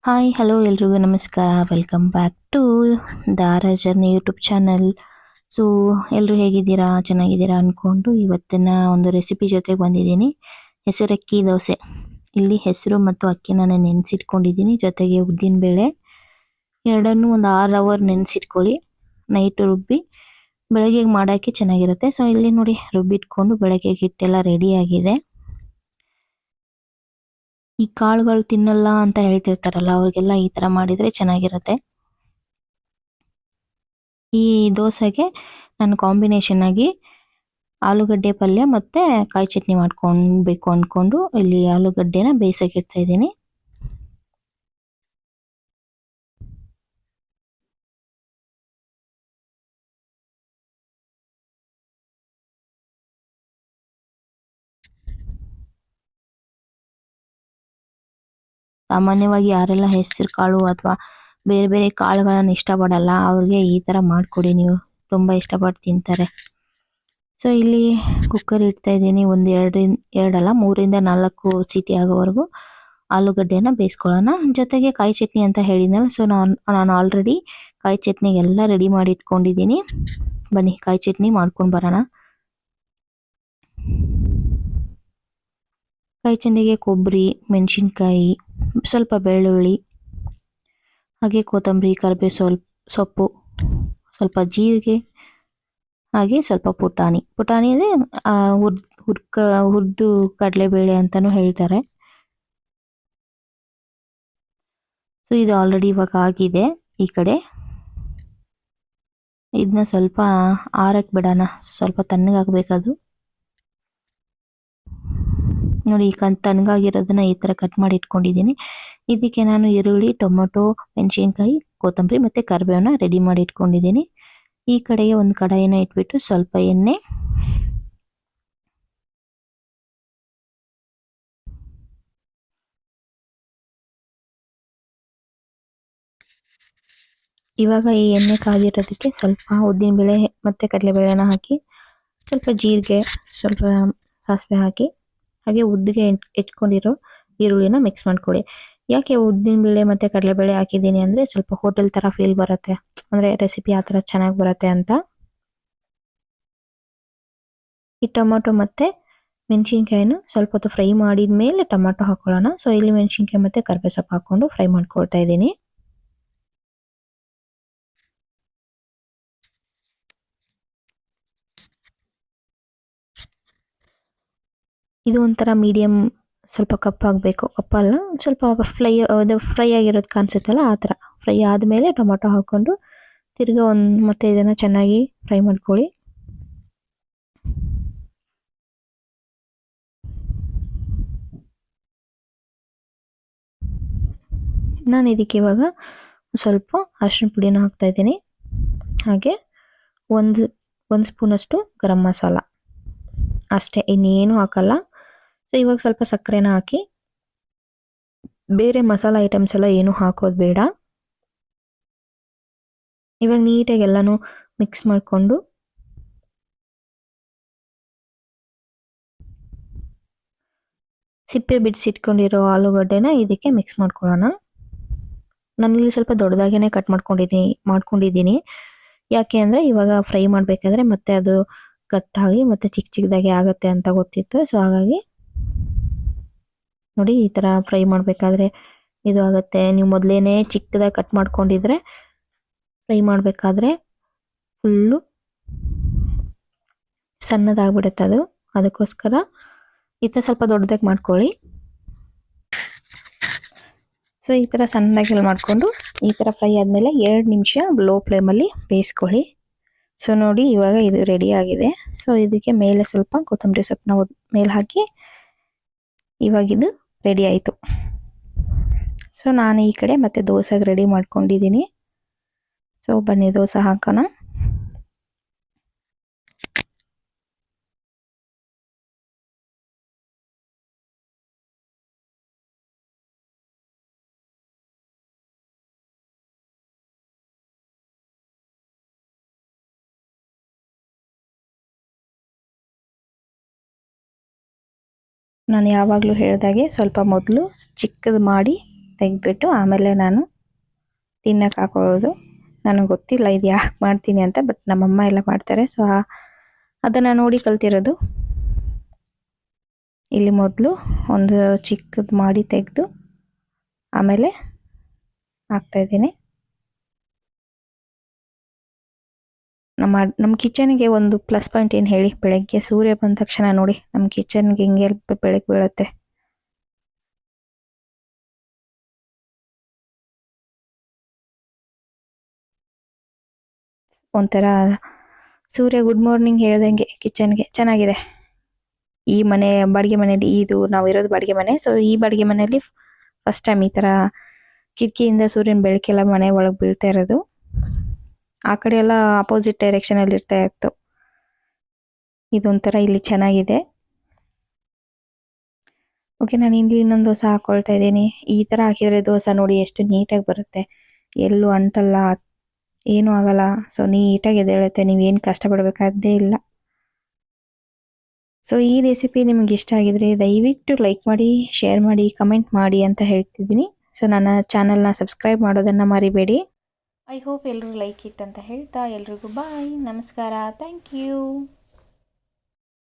Hi hello ಎಲ್ರಿಗೂ ನಮಸ್ಕಾರ. Welcome back to ದಾರಾ ಜರ್ನಿ ಯೂಟ್ಯೂಬ್ ಚಾನಲ್. ಸೊ ಎಲ್ಲರೂ ಹೇಗಿದ್ದೀರಾ, ಚೆನ್ನಾಗಿದ್ದೀರಾ ಅಂದ್ಕೊಂಡು ಇವತ್ತಿನ ಒಂದು ರೆಸಿಪಿ ಜೊತೆಗೆ ಬಂದಿದ್ದೀನಿ. ಹೆಸರಕ್ಕಿ ದೋಸೆ. ಇಲ್ಲಿ ಹೆಸರು ಮತ್ತು ಅಕ್ಕಿನ ನಾನು ನೆನೆಸಿಟ್ಕೊಂಡಿದ್ದೀನಿ, ಜೊತೆಗೆ ಉದ್ದಿನಬೇಳೆ ಎರಡನ್ನೂ ಒಂದು 6 ಅವರ್ ನೆನೆಸಿಟ್ಕೊಳ್ಳಿ. ನೈಟ್ ರುಬ್ಬಿ ಬೆಳಗ್ಗೆ ಮಾಡೋಕ್ಕೆ ಚೆನ್ನಾಗಿರುತ್ತೆ. ಸೊ ಇಲ್ಲಿ ನೋಡಿ ರುಬ್ಬಿಟ್ಕೊಂಡು ಬೆಳಗ್ಗೆ ಹಿಟ್ಟೆಲ್ಲ ರೆಡಿ ಆಗಿದೆ. ಈ ಕಾಳುಗಳು ತಿನ್ನಲ್ಲ ಅಂತ ಹೇಳ್ತಿರ್ತಾರಲ್ಲ, ಅವ್ರಿಗೆಲ್ಲ ಈ ತರ ಮಾಡಿದ್ರೆ ಚೆನ್ನಾಗಿರುತ್ತೆ. ಈ ದೋಸೆಗೆ ನಾನು ಕಾಂಬಿನೇಷನ್ ಆಗಿ ಆಲೂಗಡ್ಡೆ ಪಲ್ಯ ಮತ್ತೆ ಕಾಯಿ ಚಟ್ನಿ ಮಾಡ್ಕೊಳ್ಬೇಕು ಅನ್ಕೊಂಡು ಇಲ್ಲಿ ಆಲೂಗಡ್ಡೆನ ಬೇಯಿಸಕ್ಕೆ ಇಡ್ತಾ ಇದ್ದೀನಿ. ಸಾಮಾನ್ಯವಾಗಿ ಯಾರೆಲ್ಲ ಹೆಸರು ಕಾಳು ಅಥವಾ ಬೇರೆ ಬೇರೆ ಕಾಳುಗಳನ್ನ ಇಷ್ಟಪಡಲ್ಲ, ಅವ್ರಿಗೆ ಈ ತರ ಮಾಡ್ಕೊಡಿ, ನೀವು ತುಂಬಾ ಇಷ್ಟಪಟ್ಟು ತಿಂತಾರೆ. ಸೊ ಇಲ್ಲಿ ಕುಕ್ಕರ್ ಇಡ್ತಾ ಇದ್ದೀನಿ. ಒಂದು ಎರಡಲ್ಲ 3-4 ಸೀಟಿ ಆಗೋವರೆಗೂ ಆಲೂಗಡ್ಡೆನ ಬೇಯಿಸ್ಕೊಳ್ಳೋಣ. ಜೊತೆಗೆ ಕಾಯಿ ಚಟ್ನಿ ಅಂತ ಹೇಳಿದ್ನಲ್ಲ, ಸೊ ನಾನು ಆಲ್ರೆಡಿ ಕಾಯಿ ಚಟ್ನಿಗೆಲ್ಲ ರೆಡಿ ಮಾಡಿ ಇಟ್ಕೊಂಡಿದ್ದೀನಿ. ಬನ್ನಿ ಕಾಯಿ ಚಟ್ನಿ ಮಾಡ್ಕೊಂಡು ಬರೋಣ. ಕಾಯಿ ಚಟ್ನಿಗೆ ಕೊಬ್ಬರಿ, ಮೆಣಸಿನ್ಕಾಯಿ, ಸ್ವಲ್ಪ ಬೆಳ್ಳುಳ್ಳಿ, ಹಾಗೆ ಕೊತ್ತಂಬರಿ, ಕರಿಬೇವು ಸೊಪ್ಪು, ಸ್ವಲ್ಪ ಜೀರಿಗೆ, ಹಾಗೆ ಸ್ವಲ್ಪ ಪುಟಾಣಿ ಅಂದರೆ ಹುರ್ದು ಕಡಲೆಬೇಳೆ ಅಂತಾನೂ ಹೇಳ್ತಾರೆ. ಸೊ ಇದು ಆಲ್ರೆಡಿ ಇವಾಗ ಆಗಿದೆ. ಈ ಕಡೆ ಇದನ್ನ ಸ್ವಲ್ಪ ಆರಕ್ಕೆ ಬಿಡೋಣ, ಸ್ವಲ್ಪ ತಣ್ಣಗಾಗಬೇಕದು. ನೋಡಿ ತಣ್ಣಗಾಗಿರೋದನ್ನ ಈ ತರ ಕಟ್ ಮಾಡಿ ಇಟ್ಕೊಂಡಿದ್ದೀನಿ. ಇದಕ್ಕೆ ನಾನು ಈರುಳ್ಳಿ, ಟೊಮೊಟೊ, ಮೆಣಸಿನ್ಕಾಯಿ, ಕೊತ್ತಂಬರಿ ಮತ್ತೆ ಕರಿಬೇವನ್ನ ರೆಡಿ ಮಾಡಿ ಇಟ್ಕೊಂಡಿದ್ದೀನಿ. ಈ ಕಡೆಗೆ ಒಂದು ಕಡಾಯಿನ ಇಟ್ಬಿಟ್ಟು ಸ್ವಲ್ಪ ಎಣ್ಣೆ, ಇವಾಗ ಈ ಎಣ್ಣೆ ಕಾದಿರೋದಕ್ಕೆ ಸ್ವಲ್ಪ ಉದ್ದಿನಬೇಳೆ ಮತ್ತೆ ಕಡಲೆಬೇಳೆನ ಹಾಕಿ, ಸ್ವಲ್ಪ ಜೀರಿಗೆ, ಸ್ವಲ್ಪ ಸಾಸಿವೆ ಹಾಕಿ, ಹಾಗೆ ಉದ್ದಿಗೆ ಹೆಚ್ಕೊಂಡಿರೋ ಈರುಳ್ಳಿನ ಮಿಕ್ಸ್ ಮಾಡ್ಕೊಳ್ಳಿ. ಯಾಕೆ ಉದ್ದಿನಬೇಳೆ ಮತ್ತೆ ಕಡಲೆಬೇಳೆ ಹಾಕಿದ್ದೀನಿ ಅಂದ್ರೆ ಸ್ವಲ್ಪ ಹೋಟೆಲ್ ತರ ಫೀಲ್ ಬರುತ್ತೆ, ಅಂದ್ರೆ ರೆಸಿಪಿ ಆ ತರ ಚೆನ್ನಾಗಿ ಬರುತ್ತೆ ಅಂತ. ಈ ಟೊಮೊಟೊ ಮತ್ತೆ ಮೆಣಸಿನ್ಕಾಯಿನ ಸ್ವಲ್ಪ ಹೊತ್ತು ಫ್ರೈ ಮಾಡಿದ ಮೇಲೆ ಟೊಮೊಟೊ ಹಾಕೊಳ್ಳೋಣ. ಸೊ ಇಲ್ಲಿ ಮೆಣಸಿನ್ಕಾಯಿ ಮತ್ತೆ ಕರಿಬೇವು ಸೊಪ್ಪು ಹಾಕೊಂಡು ಫ್ರೈ ಮಾಡ್ಕೊಳ್ತಾ ಇದ್ದೀನಿ. ಇದು ಒಂಥರ ಮೀಡಿಯಂ, ಸ್ವಲ್ಪ ಕಪ್ಪಾಗಬೇಕು, ಕಪ್ಪಲ್ಲ ಸ್ವಲ್ಪ ಫ್ರೈ ಆಗಿರೋದು ಕಾಣಿಸುತ್ತಲ್ಲ ಆ ಥರ ಫ್ರೈ ಆದಮೇಲೆ ಟೊಮೊಟೊ ಹಾಕ್ಕೊಂಡು ತಿರ್ಗಾ ಮತ್ತೆ ಇದನ್ನು ಚೆನ್ನಾಗಿ ಫ್ರೈ ಮಾಡ್ಕೊಳ್ಳಿ. ನಾನು ಇದಕ್ಕೆ ಇವಾಗ ಸ್ವಲ್ಪ ಅರಿಶಿನ ಪುಡಿನ ಹಾಕ್ತಾ ಇದ್ದೀನಿ, ಹಾಗೆ ಒಂದು ಸ್ಪೂನಷ್ಟು ಗರಂ ಮಸಾಲ ಅಷ್ಟೇ, ಇನ್ನೇನು ಹಾಕಲ್ಲ. ಸೊ ಇವಾಗ ಸ್ವಲ್ಪ ಸಕ್ಕರೆನ ಹಾಕಿ, ಬೇರೆ ಮಸಾಲ ಐಟಮ್ಸ್ ಎಲ್ಲ ಏನು ಹಾಕೋದು ಬೇಡ. ಇವಾಗ ನೀಟಾಗಿ ಎಲ್ಲಾನು ಮಿಕ್ಸ್ ಮಾಡಿಕೊಂಡು ಸಿಪ್ಪೆ ಬಿಡಿಸಿಟ್ಕೊಂಡಿರೋ ಆಲೂಗಡ್ಡೆನ ಇದಕ್ಕೆ ಮಿಕ್ಸ್ ಮಾಡ್ಕೊಳ್ಳೋಣ. ನಾನಿಲ್ಲಿ ಸ್ವಲ್ಪ ದೊಡ್ಡದಾಗೇನೆ ಕಟ್ ಮಾಡ್ಕೊಂಡಿದ್ದೀನಿ. ಯಾಕೆ ಅಂದರೆ ಇವಾಗ ಫ್ರೈ ಮಾಡಬೇಕಾದ್ರೆ ಮತ್ತೆ ಅದು ಕಟ್ಟಾಗಿ ಮತ್ತೆ ಚಿಕ್ಕ ಚಿಕ್ಕದಾಗಿ ಆಗುತ್ತೆ ಅಂತ ಗೊತ್ತಿತ್ತು. ಸೊ ಹಾಗಾಗಿ ನೋಡಿ ಈ ಥರ ಫ್ರೈ ಮಾಡಬೇಕಾದ್ರೆ ಇದು ಆಗುತ್ತೆ. ನೀವು ಮೊದಲೇನೆ ಚಿಕ್ಕದಾಗಿ ಕಟ್ ಮಾಡ್ಕೊಂಡಿದ್ರೆ ಫ್ರೈ ಮಾಡಬೇಕಾದ್ರೆ ಫುಲ್ಲು ಸಣ್ಣದಾಗ್ಬಿಡುತ್ತೆ ಅದು. ಅದಕ್ಕೋಸ್ಕರ ಈ ಥರ ಸ್ವಲ್ಪ ದೊಡ್ಡದಾಗಿ ಮಾಡ್ಕೊಳ್ಳಿ. ಸೊ ಈ ಥರ ಸಣ್ಣದಾಗಿ ಮಾಡ್ಕೊಂಡು ಈ ಥರ ಫ್ರೈ ಆದಮೇಲೆ 2 ನಿಮಿಷ ಲೋ ಫ್ಲೇಮಲ್ಲಿ ಬೇಯಿಸ್ಕೊಳ್ಳಿ. ಸೊ ನೋಡಿ ಇವಾಗ ಇದು ರೆಡಿ ಆಗಿದೆ. ಸೊ ಇದಕ್ಕೆ ಮೇಲೆ ಸ್ವಲ್ಪ ಕೊತ್ತಂಬರಿ ಸೊಪ್ಪನ್ನ ಮೇಲೆ ಹಾಕಿ ಇವಾಗ ಇದು ರೆಡಿ ಆಯಿತು. ಸೊ ನಾನು ಈ ಕಡೆ ಮತ್ತೆ ದೋಸೆಗೆ ರೆಡಿ ಮಾಡ್ಕೊಂಡಿದ್ದೀನಿ. ಸೊ ಬನ್ನಿ ದೋಸೆ ಹಾಕೋಣ. ನಾನು ಯಾವಾಗಲೂ ಹೇಳಿದಾಗೆ ಸ್ವಲ್ಪ ಮೊದಲು ಚಿಕ್ಕದು ಮಾಡಿ ತೆಗೆದ್ಬಿಟ್ಟು ಆಮೇಲೆ ನಾನು ತಿನ್ನಕ್ಕೆ ಹಾಕೊಳ್ಳೋದು. ನನಗೆ ಗೊತ್ತಿಲ್ಲ ಇದು ಯಾಕೆ ಮಾಡ್ತೀನಿ ಅಂತ, ಬಟ್ ನಮ್ಮಮ್ಮ ಎಲ್ಲ ಮಾಡ್ತಾರೆ. ಸೊ ಅದನ್ನು ನೋಡಿ ಕಲ್ತಿರೋದು. ಇಲ್ಲಿ ಮೊದಲು ಒಂದು ಚಿಕ್ಕದು ಮಾಡಿ ತೆಗೆದು ಆಮೇಲೆ ಹಾಕ್ತಾಯಿದ್ದೀನಿ. ನಮ್ಮ ಕಿಚನ್ಗೆ ಒಂದು ಪ್ಲಸ್ ಪಾಯಿಂಟ್ ಏನು ಹೇಳಿ, ಬೆಳಗ್ಗೆ ಸೂರ್ಯ ಬಂದ ತಕ್ಷಣ ನೋಡಿ ನಮ್ಮ ಕಿಚನ್ಗೆ ಹಿಂಗೆ ಬೆಳಕು ಬೀಳುತ್ತೆ. ಒಂಥರ ಸೂರ್ಯ ಗುಡ್ ಮಾರ್ನಿಂಗ್ ಹೇಳ್ದಂಗೆ ಕಿಚನ್ಗೆ ಚೆನ್ನಾಗಿದೆ. ಈ ಮನೆ ಬಾಡಿಗೆ ಮನೆಯಲ್ಲಿ, ಇದು ನಾವು ಇರೋದು ಬಾಡಿಗೆ ಮನೆ. ಸೊ ಈ ಬಾಡಿಗೆ ಮನೆಯಲ್ಲಿ ಫಸ್ಟ್ ಟೈಮ್ ಈ ಥರ ಕಿಟಕಿಯಿಂದ ಸೂರ್ಯನ ಬೆಳಕೆಲ್ಲ ಮನೆ ಒಳಗೆ ಬೀಳ್ತಾ ಇರೋದು. ಆ ಕಡೆ ಎಲ್ಲ ಅಪೋಸಿಟ್ ಡೈರೆಕ್ಷನಲ್ಲಿ ಇರ್ತಾ ಇತ್ತು. ಇದೊಂಥರ ಇಲ್ಲಿ ಚೆನ್ನಾಗಿದೆ. ಓಕೆ, ನಾನು ಇಲ್ಲಿ ಇನ್ನೊಂದು ದೋಸೆ ಹಾಕ್ಕೊಳ್ತಾ ಇದ್ದೀನಿ. ಈ ಥರ ಹಾಕಿದರೆ ದೋಸೆ ನೋಡಿ ಎಷ್ಟು ನೀಟಾಗಿ ಬರುತ್ತೆ, ಎಲ್ಲೂ ಅಂಟಲ್ಲ, ಏನೂ ಆಗಲ್ಲ. ಸೊ ನೀಟಾಗಿ ಎದ್ದೇಳುತ್ತೆ, ನೀವೇನು ಕಷ್ಟಪಡಬೇಕಾದ್ದೇ ಇಲ್ಲ. ಸೊ ಈ ರೆಸಿಪಿ ನಿಮಗೆ ಇಷ್ಟ ಆಗಿದ್ರೆ ದಯವಿಟ್ಟು ಲೈಕ್ ಮಾಡಿ, ಶೇರ್ ಮಾಡಿ, ಕಮೆಂಟ್ ಮಾಡಿ ಅಂತ ಹೇಳ್ತಿದ್ದೀನಿ. ಸೊ ನನ್ನ ಚಾನಲ್ನ ಸಬ್ಸ್ಕ್ರೈಬ್ ಮಾಡೋದನ್ನು ಮರಿಬೇಡಿ. ಐ ಹೋಪ್ ಎಲ್ಲರೂ ಲೈಕ್ ಇಟ್ ಅಂತ ಹೇಳ್ತಾ ಎಲ್ರಿಗೂ ಬಾಯ್, ನಮಸ್ಕಾರ, ಥ್ಯಾಂಕ್ ಯು.